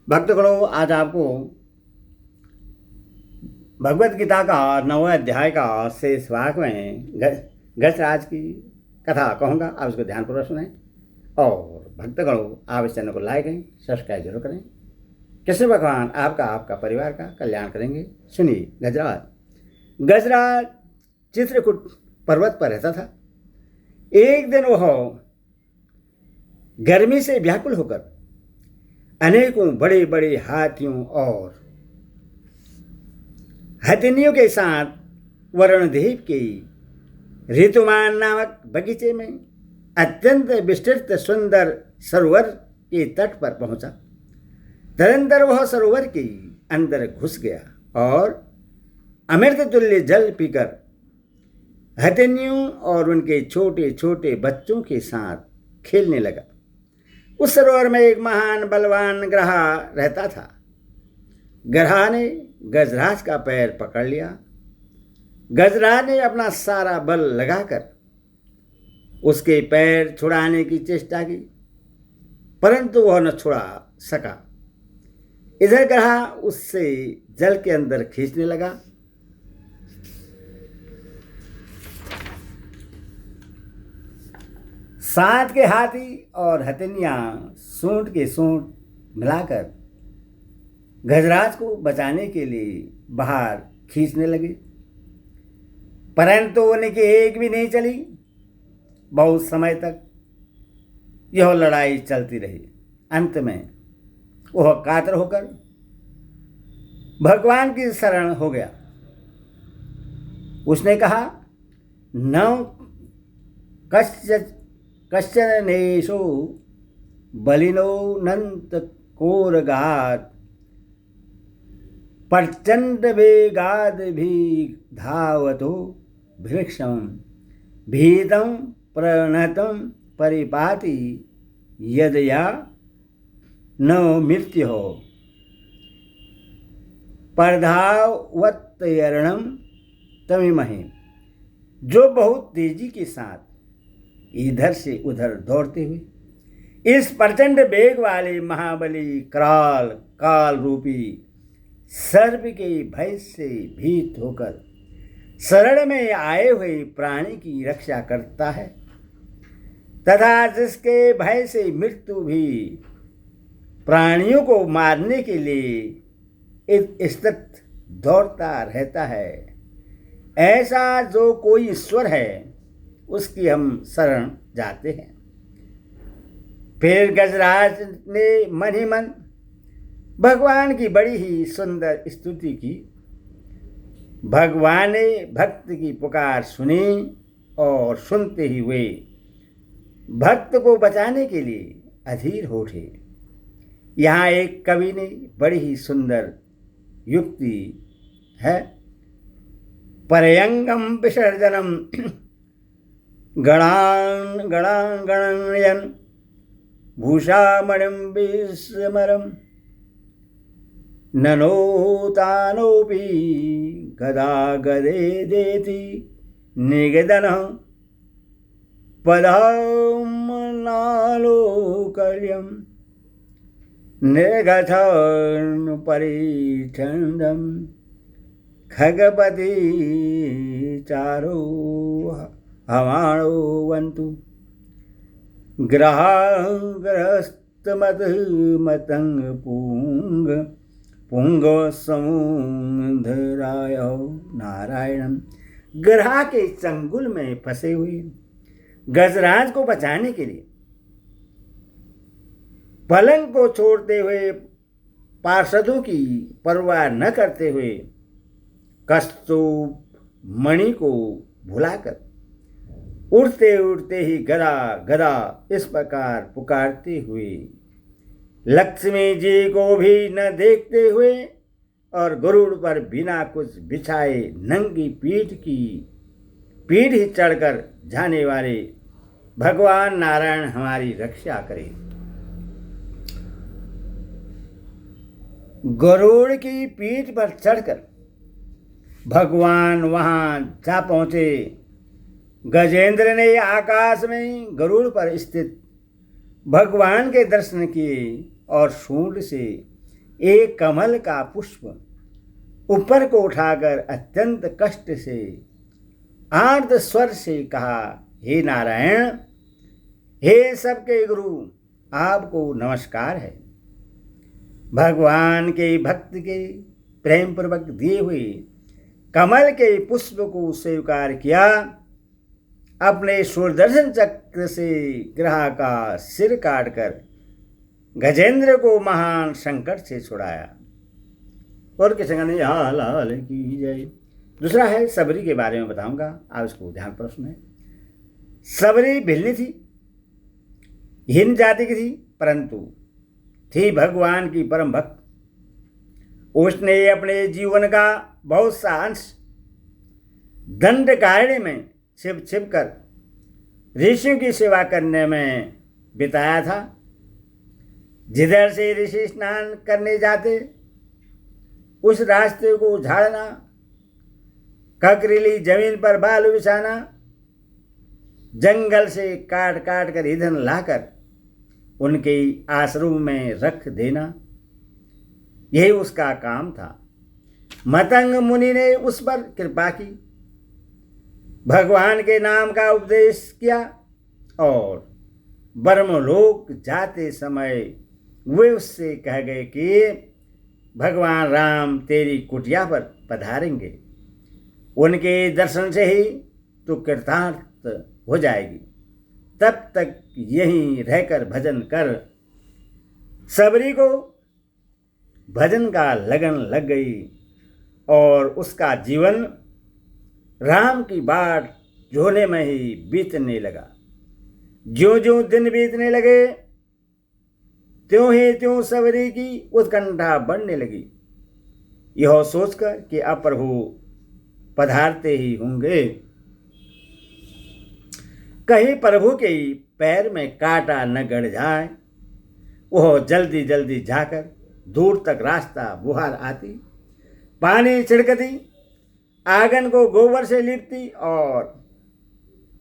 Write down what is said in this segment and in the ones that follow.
भक्तगणों, आज आपको भगवत गीता का 9वें अध्याय का शेष भाग में गजराज की कथा कहूँगा। आप उसको ध्यानपूर्वक सुनें और भक्तगणों, आप इस चैनल को लाइक करें, सब्सक्राइब जरूर करें। कृष्ण भगवान आपका परिवार का कल्याण करेंगे। सुनिए। गजराज चित्रकूट पर्वत पर रहता था। एक दिन वह गर्मी से व्याकुल होकर अनेकों बड़े बड़े हाथियों और हथिनियों के साथ वरुणदेव के ऋतुमान नामक बगीचे में अत्यंत विस्तृत सुंदर सरोवर के तट पर पहुंचा। तदंतर वह सरोवर के अंदर घुस गया और अमृत तुल्य जल पीकर हथिनियों और उनके छोटे छोटे बच्चों के साथ खेलने लगा। उस सरोवर में एक महान बलवान ग्रहा रहता था। ग्रहा ने गजराज का पैर पकड़ लिया। गजराज ने अपना सारा बल लगाकर उसके पैर छुड़ाने की चेष्टा की, परंतु वह न छुड़ा सका। इधर ग्रहा उससे जल के अंदर खींचने लगा। साथ के हाथी और हथिनियां सूंड के सूंड मिलाकर गजराज को बचाने के लिए बाहर खींचने लगे, परंतु उनकी एक भी नहीं चली। बहुत समय तक यह लड़ाई चलती रही। अंत में वह कातर होकर भगवान की शरण हो गया। उसने कहा, न कश्चन नेशो बलिनो नंत कोरगात प्रचंड वेगाद भी धावतो भीक्षम भीतम प्रणतम परिपाति यदया न मृत्यु हो परधावत्यरणम तमिमहे। जो बहुत तेजी के साथ इधर से उधर दौड़ते हुए इस प्रचंड वेग वाले महाबली कराल काल रूपी सर्प के भय से भीत होकर शरण में आए हुए प्राणी की रक्षा करता है, तथा जिसके भय से मृत्यु भी प्राणियों को मारने के लिए स्थित दौड़ता रहता है, ऐसा जो कोई ईश्वर है उसकी हम शरण जाते हैं। फिर गजराज ने मन ही मन भगवान की बड़ी ही सुंदर स्तुति की। भगवान ने भक्त की पुकार सुनी और सुनते ही वे भक्त को बचाने के लिए अधीर हो उठे। यहाँ एक कवि ने बड़ी ही सुंदर युक्ति है। परयंगम विसर्जनम गणांगणयन भूषामणिम विस्मरम ननोतानोपि गदा गदे देति निगदन पदमनालोकल्यम निर्गथन परिच्छन्दम खगपति चारो हमाणो वन्तु ग्रहस्तमत मतंग पुंग पुंग समुधराय नारायणम। ग्रह के चंगुल में फंसे हुए गजराज को बचाने के लिए पलंग को छोड़ते हुए पार्षदों की परवाह न करते हुए कस्तूप मणि को भुलाकर उड़ते उड़ते ही गदा गदा इस प्रकार पुकारते हुए लक्ष्मी जी को भी न देखते हुए और गरुड़ पर बिना कुछ बिछाए नंगी पीठ ही चढ़कर जाने वाले भगवान नारायण हमारी रक्षा करें। गरुड़ की पीठ पर चढ़कर भगवान वहां जा पहुंचे। गजेंद्र ने आकाश में गरुड़ पर स्थित भगवान के दर्शन किए और सूंड से एक कमल का पुष्प ऊपर को उठाकर अत्यंत कष्ट से आर्द्र स्वर से कहा, हे नारायण, हे सबके गुरु, आपको नमस्कार है। भगवान के भक्त के प्रेम पूर्वक दिए हुए कमल के पुष्प को स्वीकार किया, अपने सुदर्शन चक्र से ग्रह का सिर काटकर गजेंद्र को महान संकट से छुड़ाया। और किसी का नहीं लाल की जय। दूसरा है सबरी के बारे में बताऊंगा, आप इसको ध्यान पर सुने। सबरी भिल्ली थी, हीन जाति की थी, परंतु थी भगवान की परम भक्त। उसने अपने जीवन का बहुत सा अंश दंडकारण्य में छिप छिप कर ऋषियों की सेवा करने में बिताया था। जिधर से ऋषि स्नान करने जाते उस रास्ते को झाड़ना, ककरीली जमीन पर बालू बिछाना, जंगल से काट काट कर ईंधन लाकर उनके आश्रम में रख देना, यही उसका काम था। मतंग मुनि ने उस पर कृपा की, भगवान के नाम का उपदेश किया और ब्रह्मलोक जाते समय वे उससे कह गए कि भगवान राम तेरी कुटिया पर पधारेंगे, उनके दर्शन से ही तो कृतार्थ हो जाएगी, तब तक यहीं रहकर भजन कर। सबरी को भजन का लगन लग गई और उसका जीवन राम की बाट जोने में ही बीतने लगा। ज्यों ज्यों दिन बीतने लगे त्यों ही त्यों सबरी की उत्कंठा बढ़ने लगी, यह सोचकर कि अब प्रभु पधारते ही होंगे, कहीं प्रभु के पैर में कांटा न गड़ जाए। वह जल्दी जल्दी जाकर दूर तक रास्ता बुहार आती, पानी छिड़कती, आंगन को गोबर से लीपती और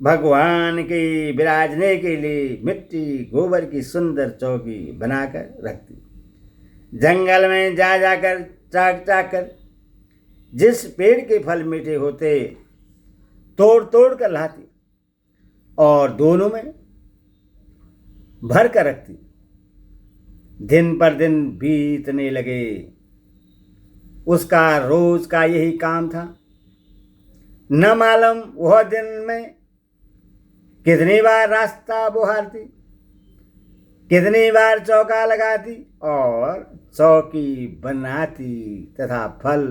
भगवान के विराजने के लिए मिट्टी गोबर की सुंदर चौकी बनाकर रखती। जंगल में जा जाकर चाक चाक कर जिस पेड़ के फल मीठे होते तोड़ तोड़ कर लाती और दोनों में भर कर रखती। दिन पर दिन बीतने लगे, उसका रोज का यही काम था। न मालूम वह दिन में कितनी बार रास्ता बुहारती, कितनी बार चौका लगाती और चौकी बनाती तथा फल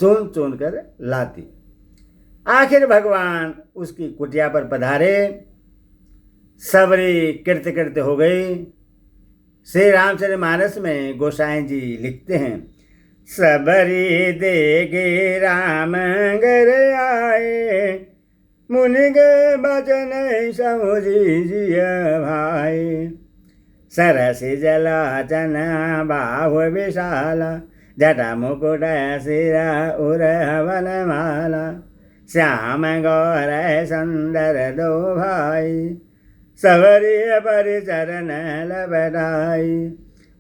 चुन चुन कर लाती। आखिर भगवान उसकी कुटिया पर पधारे, सबरी कृत्य कृत्य हो गई। श्री रामचरितमानस में गोसाई जी लिखते हैं, सबरी देगे राम घर आए, मुनि के बचन समुझी जिय भाई। सरस जलाचन बाहु विशाल, जटा मुकुट सिरा उर वनमाला। श्याम गौर सुंदर दो भाई, सबरी परिचरण लबटाई।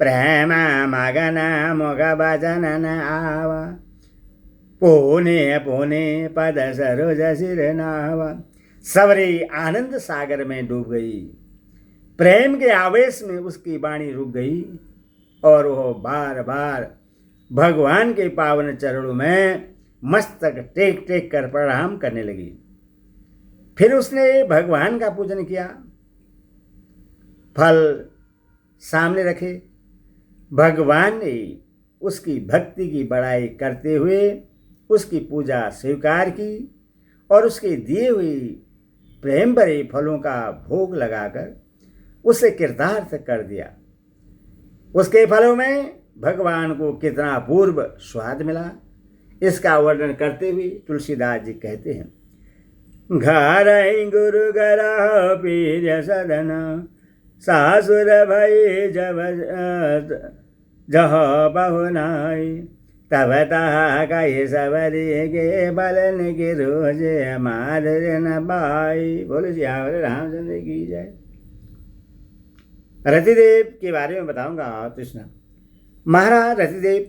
प्रेम मगन मुख बचन न आवा, पुने पुने पद सरोज सिर नावा। सबरी आनंद सागर में डूब गई, प्रेम के आवेश में उसकी वाणी रुक गई और वह बार बार भगवान के पावन चरणों में मस्तक टेक टेक कर प्रणाम करने लगी। फिर उसने भगवान का पूजन किया, फल सामने रखे। भगवान ने उसकी भक्ति की बड़ाई करते हुए उसकी पूजा स्वीकार की और उसके दिए हुए प्रेम भरे फलों का भोग लगाकर उसे कृतार्थ कर दिया। उसके फलों में भगवान को कितना पूर्व स्वाद मिला, इसका वर्णन करते हुए तुलसीदास जी कहते हैं, घर गुरु गरा पीर सदन, सासुर भई जब जह बहुनाई। तब तहा कही सबरी के बलन के रोज माधुर्य न बाई। बोलो श्यावर रामचंद्र की जय। रतिदेव के बारे में बताऊंगा। कृष्ण महाराज रतिदेव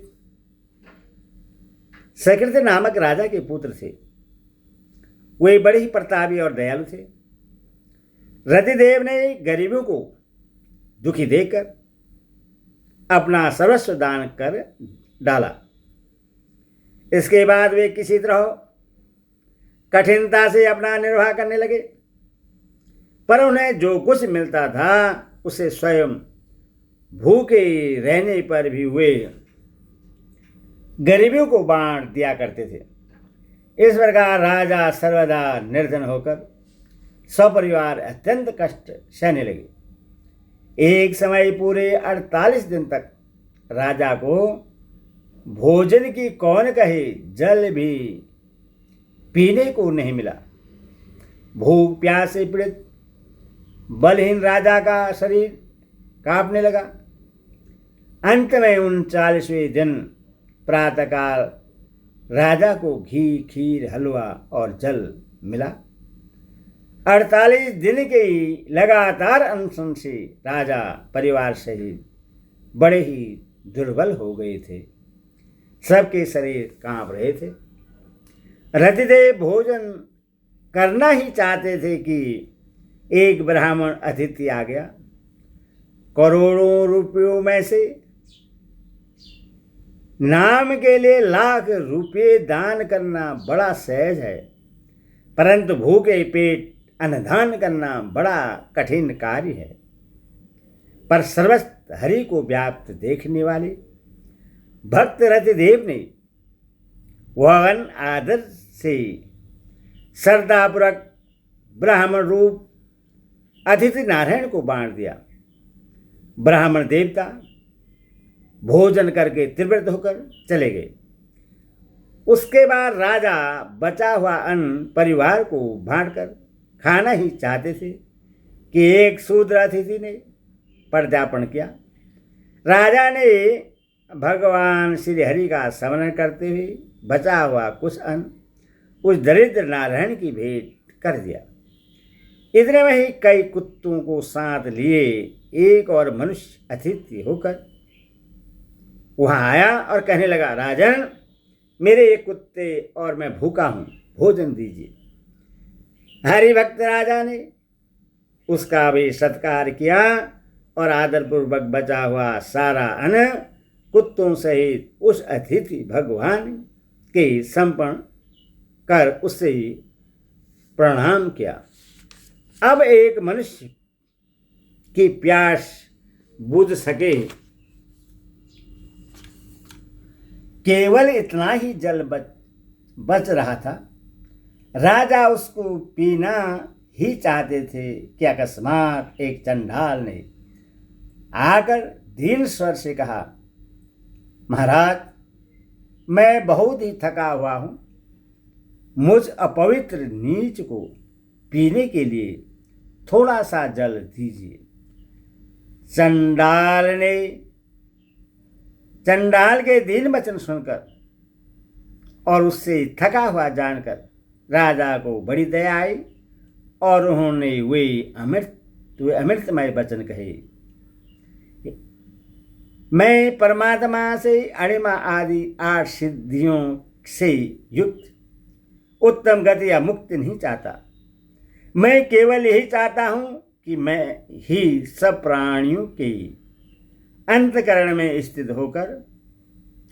सकृत नामक राजा के पुत्र थे। वे बड़े ही प्रतापी और दयालु थे। रतिदेव ने गरीबों को दुखी देखकर अपना सर्वस्व दान कर डाला। इसके बाद वे किसी तरह कठिनता से अपना निर्वाह करने लगे, पर उन्हें जो कुछ मिलता था उसे स्वयं भूखे रहने पर भी वे गरीबों को बांट दिया करते थे। इस प्रकार राजा सर्वदा निर्धन होकर सपरिवार अत्यंत कष्ट सहने लगे। एक समय पूरे 48 दिन तक राजा को भोजन की कौन कहे जल भी पीने को नहीं मिला। भूख प्यास से पीड़ित बलहीन राजा का शरीर कांपने लगा। अंत में 39वें दिन प्रातःकाल राजा को घी, खीर, हलवा और जल मिला। 48 दिन के लगातार अनशन से राजा परिवार सहित बड़े ही दुर्बल हो गए थे। सबके शरीर कांप रहे थे। रतिदेव भोजन करना ही चाहते थे कि एक ब्राह्मण अतिथि आ गया। करोड़ों रुपयों में से नाम के लिए लाख रुपये दान करना बड़ा सहज है, परंतु भूखे पेट अन्नदान करना बड़ा कठिन कार्य है। पर सर्वस्व हरि को व्याप्त देखने वाले भक्त रतिदेव ने वह आदर से श्रद्धापूर्वक ब्राह्मण रूप अतिथि नारायण को बांट दिया। ब्राह्मण देवता भोजन करके त्रिवृत होकर चले गए। उसके बाद राजा बचा हुआ अन्न परिवार को बांटकर खाना ही चाहते थे कि एक शूद्र अतिथि ने पदार्पण किया। राजा ने भगवान श्री हरि का स्मरण करते हुए बचा हुआ कुछ अन्न उस दरिद्र नारायण की भेंट कर दिया। इतने में ही कई कुत्तों को साथ लिए एक और मनुष्य अतिथि होकर वहां आया और कहने लगा, राजन, मेरे एक कुत्ते और मैं भूखा हूं, भोजन दीजिए। हरिभक्त राजा ने उसका भी सत्कार किया और आदरपूर्वक बचा हुआ सारा अन्न कुत्तों सहित उस अतिथि भगवान के समर्पण कर उससे प्रणाम किया। अब एक मनुष्य की प्यास बुझ सके, केवल इतना ही जल बच रहा था। राजा उसको पीना ही चाहते थे कि अकस्मात एक चंडाल ने आकर दीन स्वर से कहा, महाराज, मैं बहुत ही थका हुआ हूं, मुझ अपवित्र नीच को पीने के लिए थोड़ा सा जल दीजिए। चंडाल के दीन वचन सुनकर और उससे थका हुआ जानकर राजा को बड़ी दया आई और उन्होंने वे अमृतमय वचन कहे, मैं परमात्मा से अणिमा आदि 8 सिद्धियों से युक्त उत्तम गति या मुक्ति नहीं चाहता। मैं केवल यही चाहता हूं कि मैं ही सब प्राणियों के अंतकरण में स्थित होकर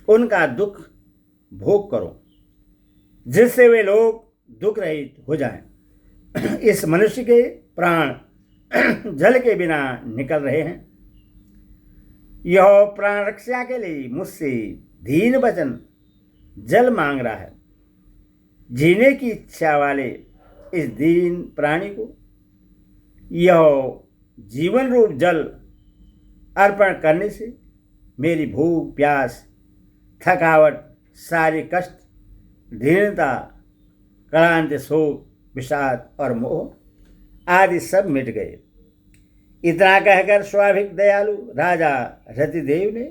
उनका दुख भोग करूं, जिससे वे लोग दुख रहित हो जाएं। इस मनुष्य के प्राण जल के बिना निकल रहे हैं। यह प्राण रक्षा के लिए मुझसे दीन वचन जल मांग रहा है। जीने की इच्छा वाले इस दीन प्राणी को यह जीवन रूप जल अर्पण करने से मेरी भूख, प्यास, थकावट, सारी कष्ट, दीनता, क्लांत, शोक, विषाद और मोह आदि सब मिट गए। इतना कहकर स्वाभाविक दयालु राजा रतिदेव ने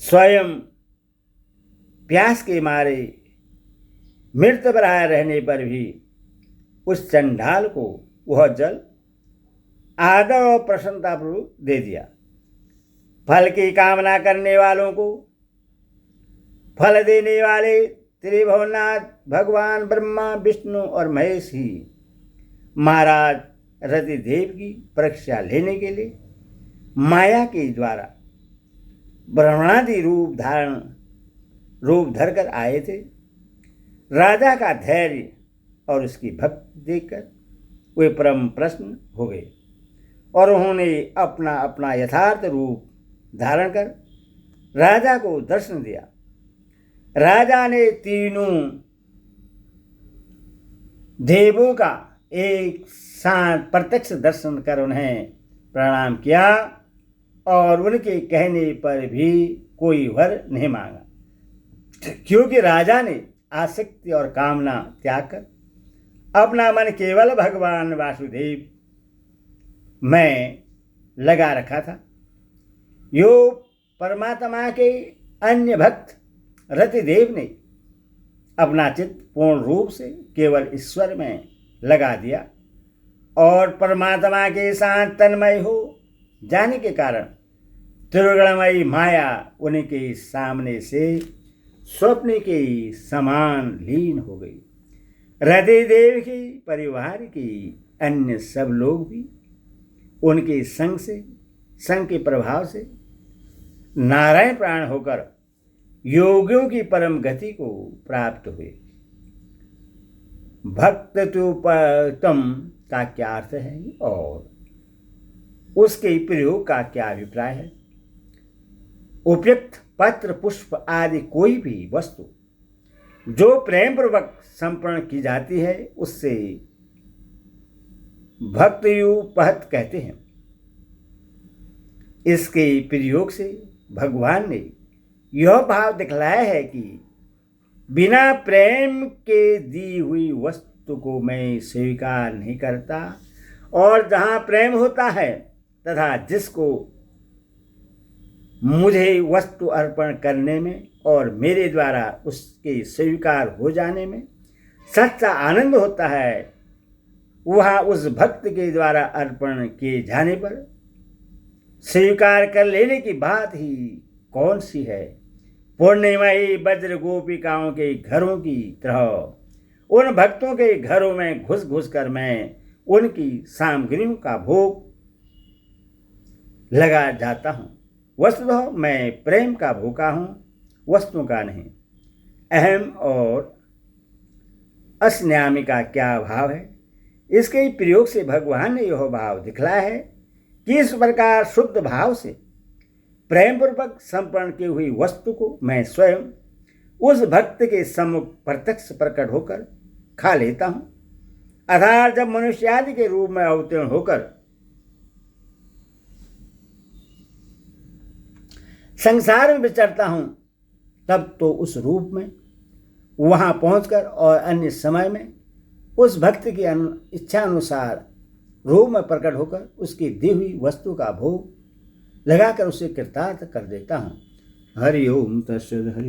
स्वयं प्यास के मारे मृत प्राय रहने पर भी उस चंडाल को वह जल आदर और प्रसन्नतापूर्वक दे दिया। फल की कामना करने वालों को फल देने वाले त्रिभुवनाथ भगवान ब्रह्मा विष्णु और महेश ही महाराज रतिदेव की परीक्षा लेने के लिए माया के द्वारा ब्रह्मणादि रूप धरकर आए थे। राजा का धैर्य और उसकी भक्ति देखकर वे परम प्रसन्न हो गए और उन्होंने अपना अपना यथार्थ रूप धारण कर राजा को दर्शन दिया। राजा ने तीनों देवों का एक साथ प्रत्यक्ष दर्शन कर उन्हें प्रणाम किया और उनके कहने पर भी कोई वर नहीं मांगा, क्योंकि राजा ने आसक्ति और कामना त्याग कर अपना मन केवल भगवान वासुदेव में लगा रखा था। यो परमात्मा के अन्य भक्त रतिदेव ने अपना चित्त पूर्ण रूप से केवल ईश्वर में लगा दिया और परमात्मा के साथ तन्मय हो जाने के कारण त्रिगुणमयी माया उनके सामने से स्वप्न के समान लीन हो गई। रतिदेव के परिवार के अन्य सब लोग भी उनके संग के प्रभाव से नारायण प्राण होकर योगियों की परम गति को प्राप्त हुए। भक्तोपतम का क्या अर्थ है और उसके प्रयोग का क्या अभिप्राय है? उपयुक्त पत्र पुष्प आदि कोई भी वस्तु जो प्रेम पूर्वक समर्पण की जाती है उससे भक्तयुपहत कहते हैं। इसके प्रयोग से भगवान ने यह भाव दिखलाया है कि बिना प्रेम के दी हुई वस्तु को मैं स्वीकार नहीं करता और जहाँ प्रेम होता है तथा जिसको मुझे वस्तु अर्पण करने में और मेरे द्वारा उसके स्वीकार हो जाने में सच्चा आनंद होता है, वहाँ उस भक्त के द्वारा अर्पण किए जाने पर स्वीकार कर लेने की बात ही कौन सी है। पूर्णिमाई वज्र गोपिकाओं के घरों की तरह उन भक्तों के घरों में घुस घुस कर मैं उनकी सामग्रियों का भोग लगा जाता हूँ। वस्तुतः मैं प्रेम का भूखा हूँ, वस्तुओं का नहीं। अहम और अस्न्यामी का क्या भाव है? इसके प्रयोग से भगवान ने यह भाव दिखलाया है कि इस प्रकार शुद्ध भाव से प्रेम पूर्वक समर्पण की हुई वस्तु को मैं स्वयं उस भक्त के सम्मुख प्रत्यक्ष प्रकट होकर खा लेता हूँ। अर्थात जब मनुष्य आदि के रूप में अवतीर्ण होकर संसार में विचरता हूँ तब तो उस रूप में वहाँ पहुँचकर और अन्य समय में उस भक्त की इच्छा अनुसार रूप में प्रकट होकर उसकी दी हुई वस्तु का भोग लगाकर उसे कृतार्थ कर देता हूँ। हरि ओम तत्सत्। हरि